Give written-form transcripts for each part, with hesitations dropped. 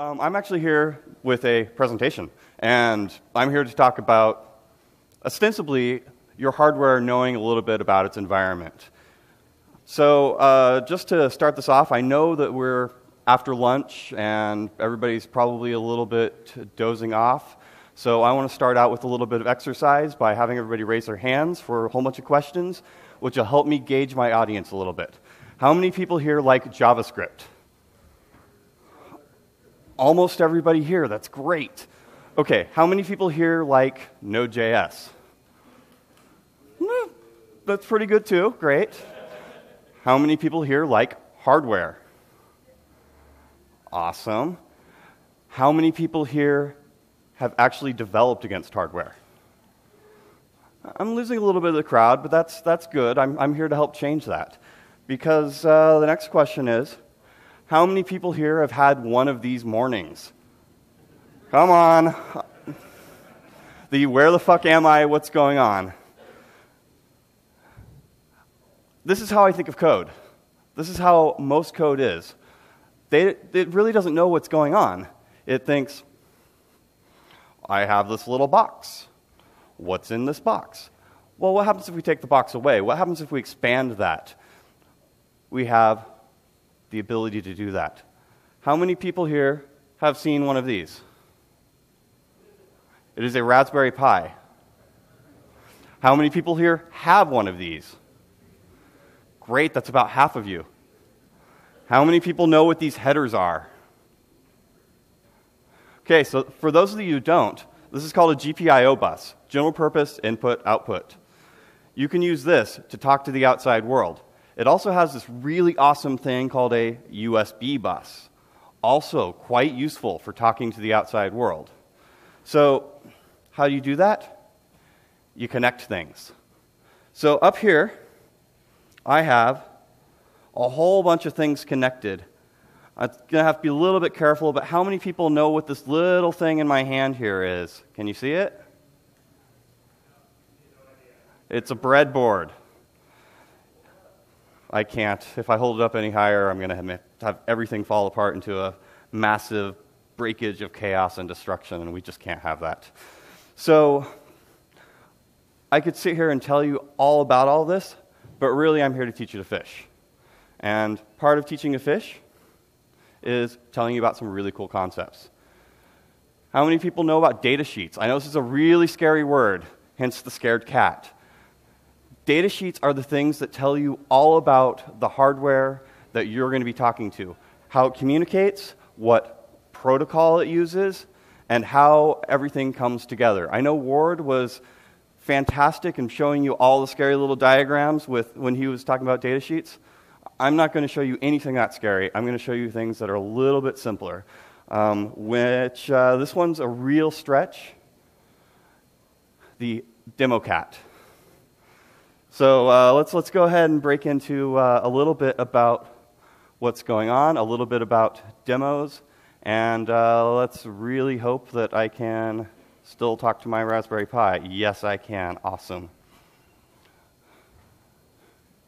I'm actually here with a presentation, and I'm here to talk about, ostensibly, your hardware knowing a little bit about its environment. So just to start this off, I know that we're after lunch, and everybody's probably a little bit dozing off. So I want to start out with a little bit of exercise by having everybody raise their hands for a whole bunch of questions, which will help me gauge my audience a little bit. How many people here like JavaScript? Almost everybody here. That's great. Okay, how many people here like Node.js? That's pretty good too. Great. How many people here like hardware? Awesome. How many people here have actually developed against hardware? I'm losing a little bit of the crowd, but that's good. I'm here to help change that. Because the next question is, how many people here have had one of these mornings? Come on. Where the fuck am I? What's going on? This is how I think of code. This is how most code is. It really doesn't know what's going on. It thinks, I have this little box. What's in this box? Well, what happens if we take the box away? What happens if we expand that? We have the ability to do that. How many people here have seen one of these? It is a Raspberry Pi. How many people here have one of these? Great, that's about half of you. How many people know what these headers are? Okay, so for those of you who don't, this is called a GPIO bus, general purpose input output. You can use this to talk to the outside world. It also has this really awesome thing called a USB bus, also quite useful for talking to the outside world. So how do you do that? You connect things. So up here, I have a whole bunch of things connected. I'm going to have to be a little bit careful, but how many people know what this little thing in my hand here is? Can you see it? It's a breadboard. I can't. If I hold it up any higher, I'm going to have everything fall apart into a massive breakage of chaos and destruction, and we just can't have that. So I could sit here and tell you all about all this, but really I'm here to teach you to fish. And part of teaching to fish is telling you about some really cool concepts. How many people know about data sheets? I know this is a really scary word, hence the scared cat. Data sheets are the things that tell you all about the hardware that you're going to be talking to, how it communicates, what protocol it uses, and how everything comes together. I know Ward was fantastic in showing you all the scary little diagrams when he was talking about data sheets. I'm not going to show you anything that scary. I'm going to show you things that are a little bit simpler, this one's a real stretch, the DemoCat. So let's go ahead and break into a little bit about what's going on, a little bit about demos, and let's really hope that I can still talk to my Raspberry Pi. Yes, I can. Awesome.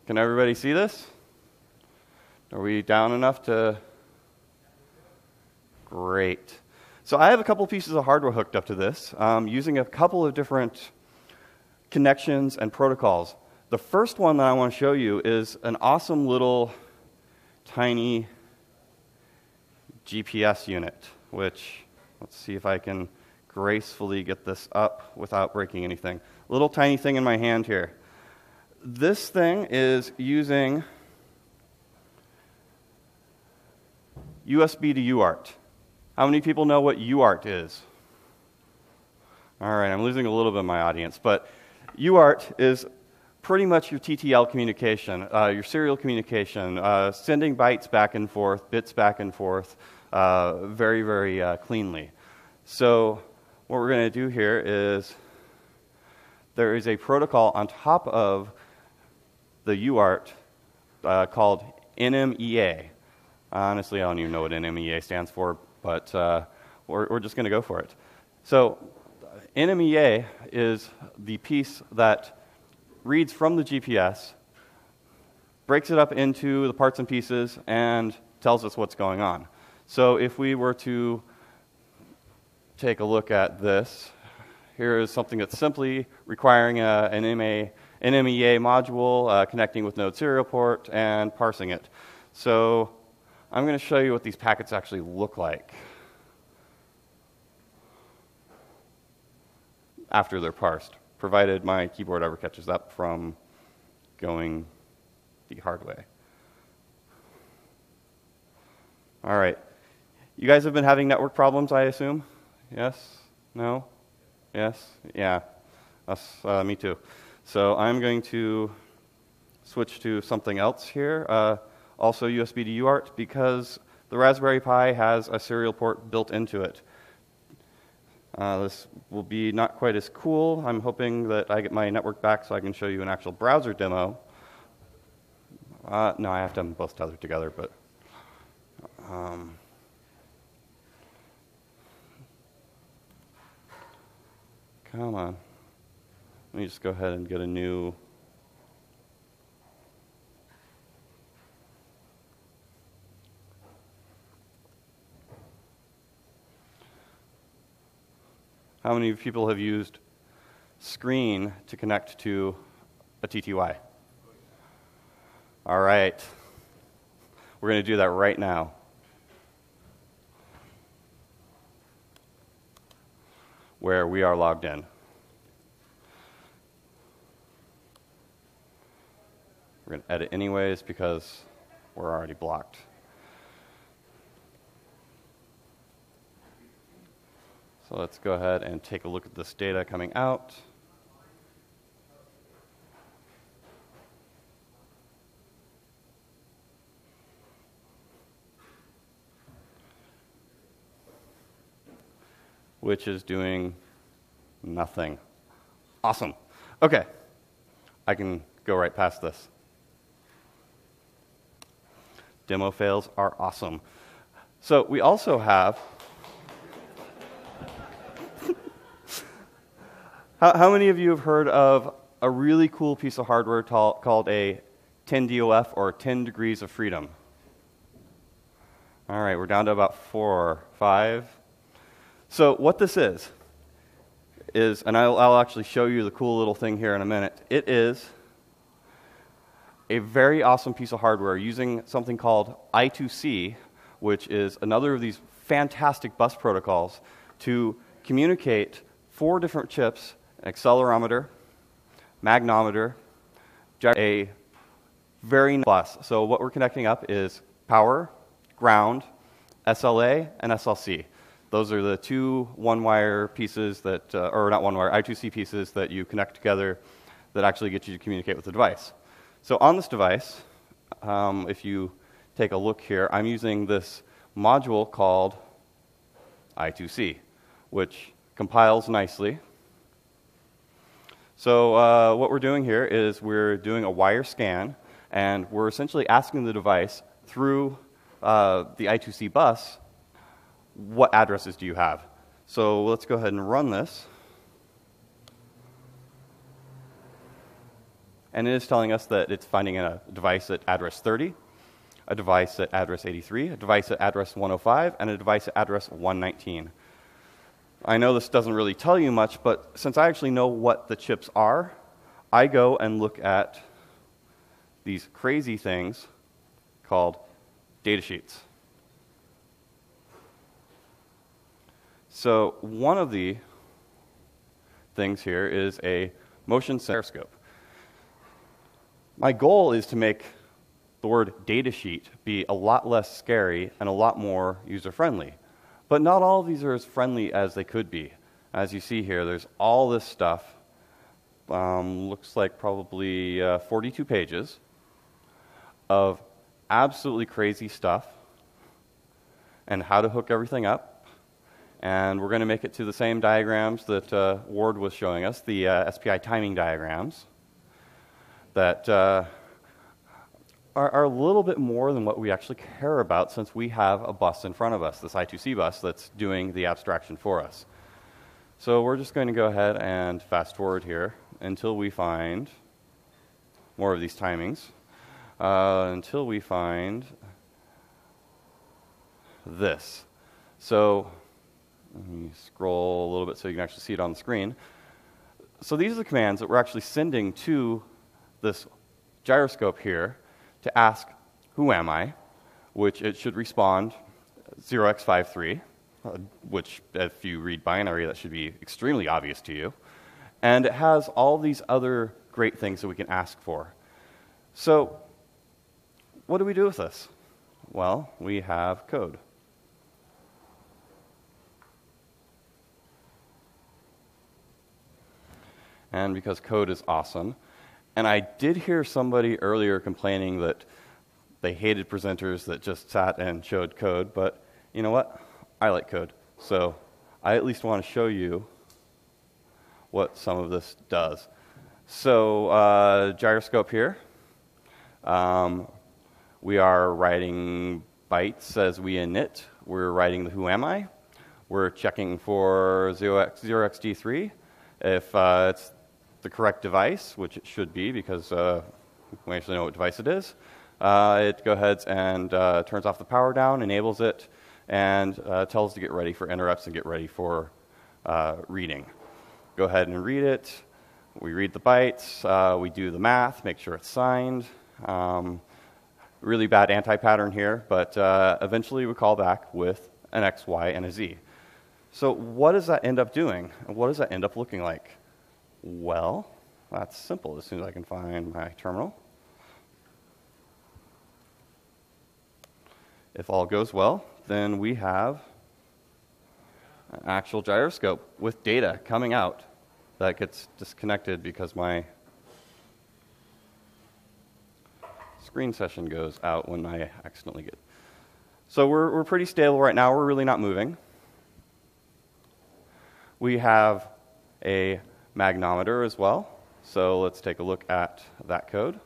Can everybody see this? Are we down enough to? Great. So I have a couple pieces of hardware hooked up to this, using a couple of different connections and protocols. The first one that I want to show you is an awesome little tiny GPS unit, which, let's see if I can gracefully get this up without breaking anything. Little tiny thing in my hand here. This thing is using USB to UART. How many people know what UART is? All right, I'm losing a little bit of my audience, but UART is pretty much your TTL communication, your serial communication, sending bytes back and forth, bits back and forth, very, very cleanly. So what we're going to do here is there is a protocol on top of the UART called NMEA. Honestly, I don't even know what NMEA stands for, but we're just going to go for it. So NMEA is the piece that reads from the GPS, breaks it up into the parts and pieces, and tells us what's going on. So if we were to take a look at this, here is something that's simply requiring an MEA module, connecting with Node serial port, and parsing it. So I'm going to show you what these packets actually look like after they're parsed, provided my keyboard ever catches up from going the hard way. All right. You guys have been having network problems, I assume? Yes? No? Yes? Yeah. Me too. So I'm going to switch to something else here, also USB to UART, because the Raspberry Pi has a serial port built into it. This will be not quite as cool. I'm hoping that I get my network back so I can show you an actual browser demo. No, I have to have them both tethered together, but come on. Let me just go ahead and get a new. How many people have used Screen to connect to a TTY? All right. We're going to do that right now. Where we are logged in. We're going to edit anyways because we're already blocked. So let's go ahead and take a look at this data coming out. Which is doing nothing. Awesome. Okay. I can go right past this. Demo fails are awesome. So we also have how many of you have heard of a really cool piece of hardware called a 10DOF, or 10 degrees of freedom? All right, we're down to about 4 or 5. So what this is, and I'll actually show you the cool little thing here in a minute. It is a very awesome piece of hardware using something called I2C, which is another of these fantastic bus protocols to communicate 4 different chips: accelerometer, magnometer, a very nice bus. So what we're connecting up is power, ground, SLA, and SLC. Those are the 2 one-wire pieces that, or not one-wire, I2C pieces that you connect together that actually get you to communicate with the device. So on this device, if you take a look here, I'm using this module called I2C, which compiles nicely. So what we're doing here is we're doing a wire scan, and we're essentially asking the device through the I2C bus, what addresses do you have? So let's go ahead and run this. And it is telling us that it's finding a device at address 30, a device at address 83, a device at address 105, and a device at address 119. I know this doesn't really tell you much, but since I actually know what the chips are, I go and look at these crazy things called datasheets. So one of the things here is a motion sensor. My goal is to make the word datasheet be a lot less scary and a lot more user-friendly. But not all of these are as friendly as they could be. As you see here, there's all this stuff. Looks like probably 42 pages of absolutely crazy stuff and how to hook everything up. And we're going to make it to the same diagrams that Ward was showing us, the SPI timing diagrams, that are a little bit more than what we actually care about, since we have a bus in front of us, this I2C bus that's doing the abstraction for us. So we're just going to go ahead and fast forward here until we find more of these timings, until we find this. So let me scroll a little bit so you can actually see it on the screen. So these are the commands that we're actually sending to this gyroscope here to ask, who am I? Which it should respond 0x53, which if you read binary, that should be extremely obvious to you. And it has all these other great things that we can ask for. So what do we do with this? Well, we have code. And because code is awesome, and I did hear somebody earlier complaining that they hated presenters that just sat and showed code, but you know what? I like code. So I at least want to show you what some of this does. So gyroscope here. We are writing bytes as we init. We're writing the who am I. We're checking for 0xD3. If it's the correct device, which it should be because we actually know what device it is, it goes ahead and turns off the power down, enables it, and tells us to get ready for interrupts and get ready for reading. Go ahead and read it. We read the bytes. We do the math, make sure it's signed. Really bad anti-pattern here, but eventually we call back with an X, Y, and a Z. So what does that end up doing? What does that end up looking like? Well, that's simple as soon as I can find my terminal. If all goes well, then we have an actual gyroscope with data coming out that gets disconnected because my screen session goes out when I accidentally get. So we're pretty stable right now. We're really not moving. We have a magnometer as well. So let's take a look at that code.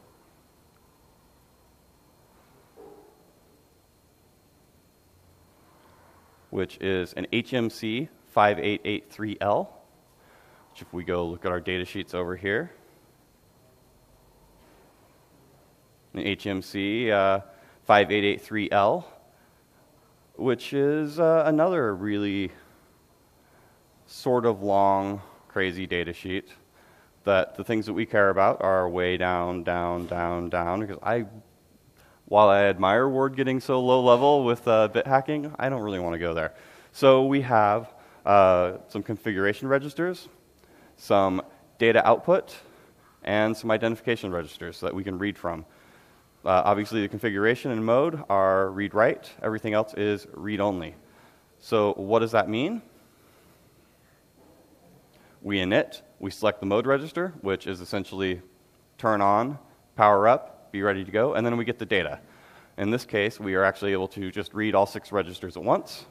Which is an HMC 5883L, which if we go look at our data sheets over here, an HMC 5883L, which is another really sort of long, crazy data sheet that the things that we care about are way down, down, down, down, because while I admire Word getting so low level with bit hacking, I don't really want to go there. So we have some configuration registers, some data output, and some identification registers that we can read from. Obviously, the configuration and mode are read-write. Everything else is read-only. So what does that mean? We init, we select the mode register, which is essentially turn on, power up, be ready to go, and then we get the data. In this case, we are actually able to just read all 6 registers at once,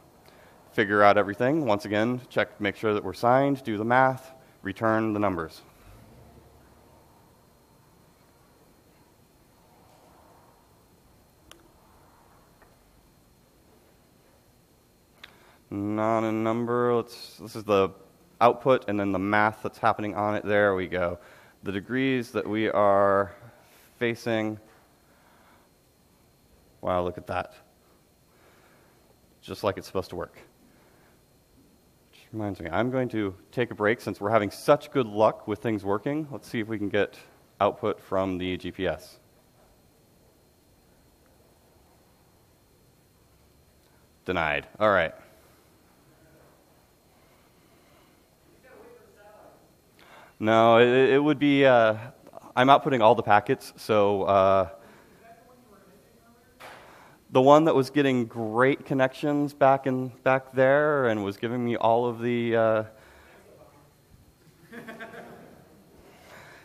figure out everything, once again, check, make sure that we're signed, do the math, return the numbers. Not a number, this is the output and then the math that's happening on it. There we go. The degrees that we are facing. Wow, look at that. Just like it's supposed to work. Which reminds me, I'm going to take a break since we're having such good luck with things working. Let's see if we can get output from the GPS. Denied. All right. No, it would be, I'm outputting all the packets, so the one that was getting great connections back there and was giving me all of the,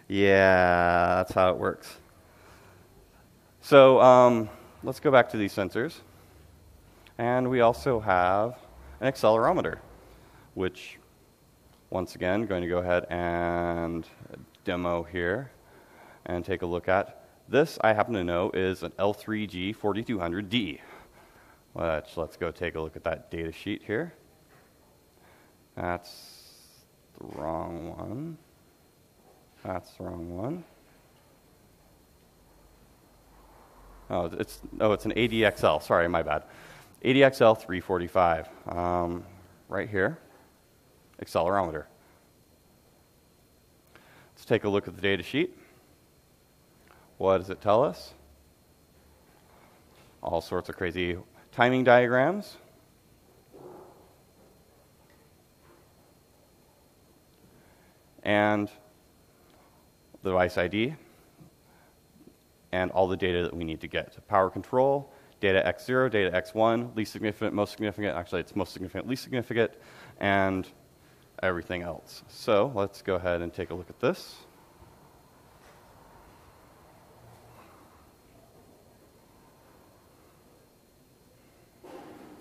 yeah, that's how it works. So let's go back to these sensors. And we also have an accelerometer, which once again, going to go ahead and demo here and take a look at. This, I happen to know, is an L3G 4200D. Let's go take a look at that data sheet here. That's the wrong one. That's the wrong one. Oh, it's an ADXL. Sorry, my bad. ADXL 345, right here, accelerometer. Let's take a look at the data sheet. What does it tell us? All sorts of crazy timing diagrams. And the device ID, and all the data that we need to get. Power control, data X0, data X1, least significant, most significant, actually it's most significant, least significant, and everything else. So let's go ahead and take a look at this.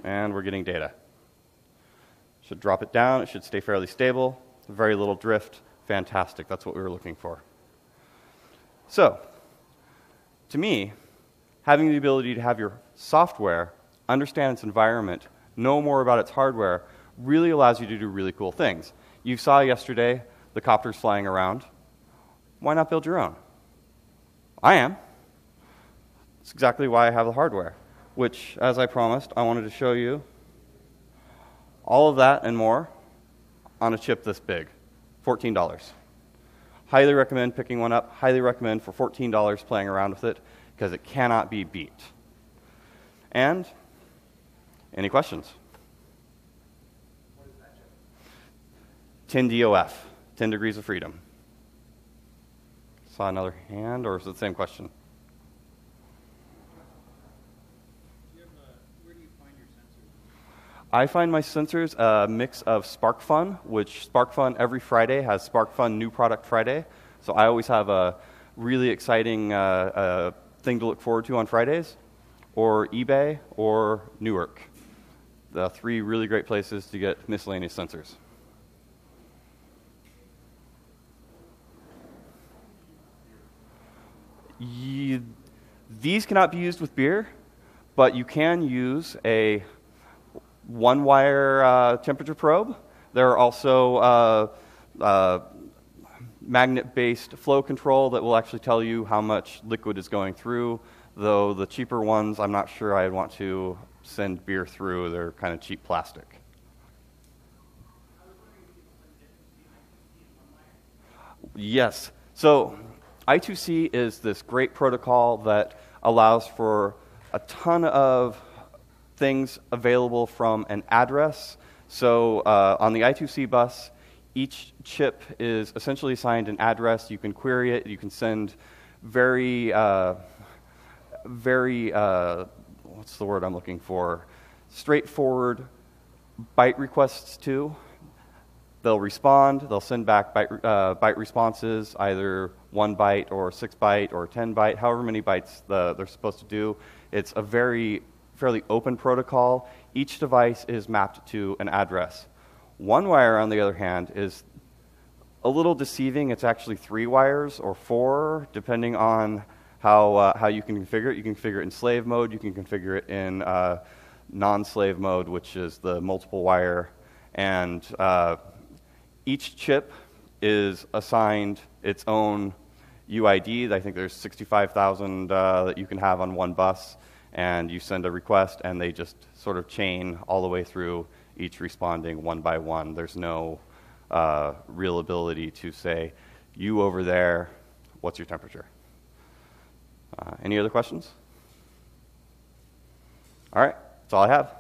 And we're getting data. Should drop it down, it should stay fairly stable, very little drift, fantastic, that's what we were looking for. So, to me, having the ability to have your software understand its environment, know more about its hardware, really allows you to do really cool things. You saw yesterday the copters flying around. Why not build your own? I am. That's exactly why I have the hardware, which, as I promised, I wanted to show you all of that and more on a chip this big, $14. Highly recommend picking one up. Highly recommend for $14 playing around with it because it cannot be beat. And any questions? What is that chip? 10 DOF, 10 degrees of freedom. Saw another hand, or is it the same question? Where do you find your sensors? I find my sensors a mix of SparkFun, which SparkFun every Friday has SparkFun New Product Friday. So I always have a really exciting thing to look forward to on Fridays, or eBay, or Newark. The three really great places to get miscellaneous sensors. These cannot be used with beer, but you can use a one-wire temperature probe. There are also magnet-based flow control that will actually tell you how much liquid is going through, though the cheaper ones, I'm not sure I'd want to send beer through. They're kind of cheap plastic. Yes. So I2C is this great protocol that allows for a ton of things available from an address. So on the I2C bus, each chip is essentially assigned an address. You can query it. You can send very, what's the word I'm looking for? Straightforward byte requests to. They'll respond. They'll send back byte responses, either 1 byte or 6 byte or 10 byte, however many bytes they're supposed to do. It's a fairly open protocol. Each device is mapped to an address. One-wire, on the other hand, is a little deceiving. It's actually 3 wires or 4, depending on how you can configure it. You can configure it in slave mode. You can configure it in non-slave mode, which is the multiple wire. And each chip is assigned its own UID. I think there's 65,000 that you can have on one bus. And you send a request, and they just sort of chain all the way through, each responding one by one. There's no real ability to say, you over there, what's your temperature? Any other questions? All right, that's all I have.